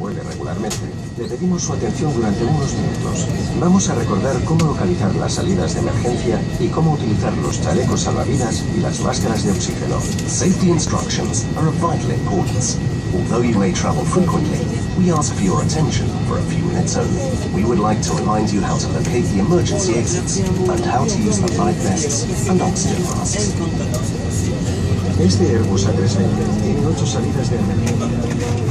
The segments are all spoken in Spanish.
vuele regularmente, le pedimos su atención durante unos minutos. Vamos a recordar cómo localizar las salidas de emergencia y cómo utilizar los chalecos salvavidas y las máscaras de oxígeno. Safety instructions are of vital importance. Although you may travel frequently, we ask for your attention for a few minutes only. We would like to remind you how to locate the emergency exits and how to use the life vests and oxygen masks. Este Airbus A320 tiene 8 salidas de emergencia.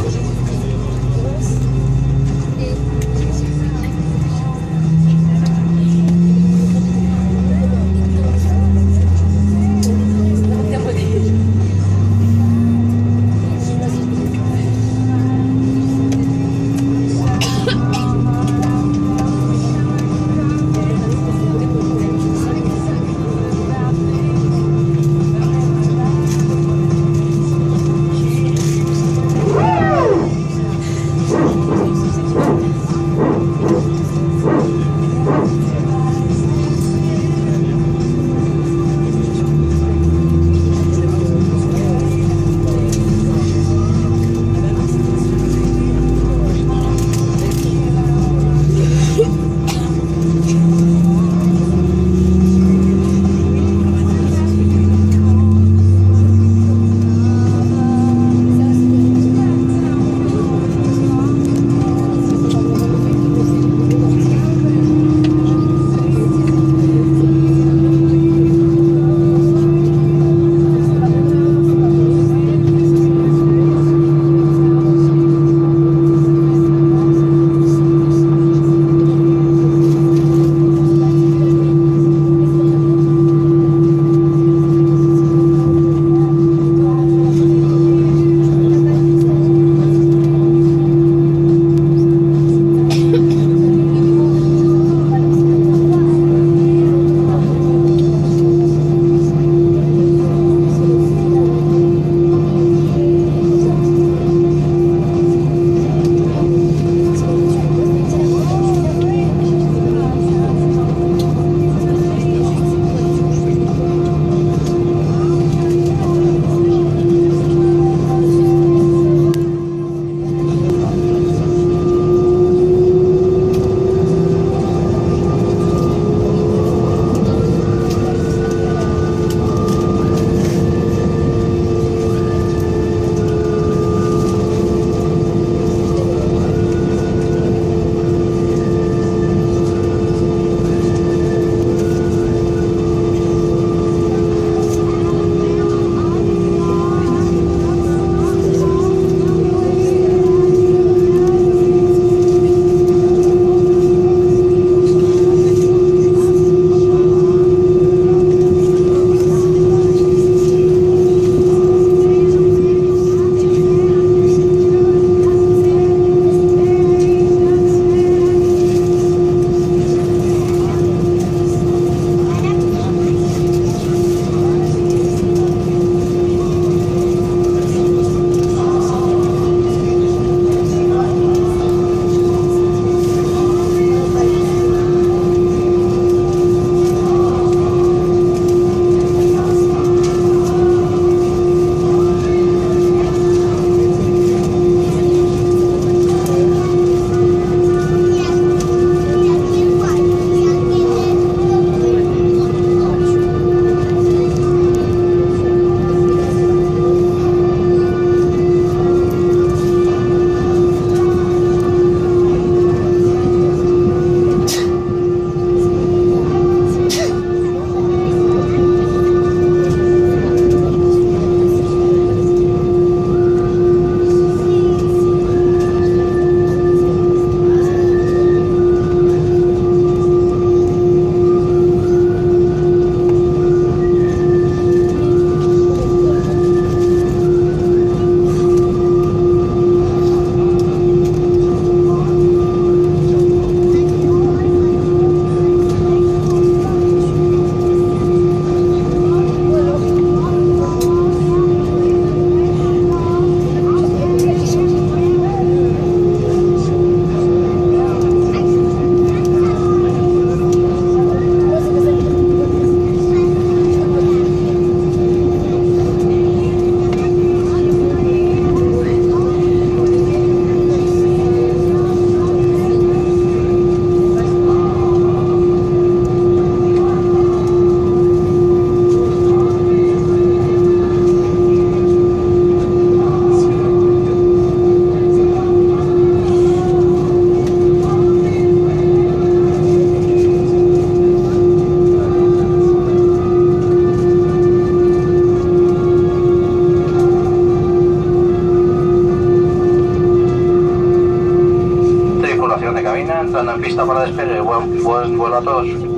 entrando en pista para despegue. Buen vuelo a todos.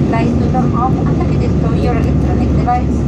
Device to turn off and take it to your electronic device.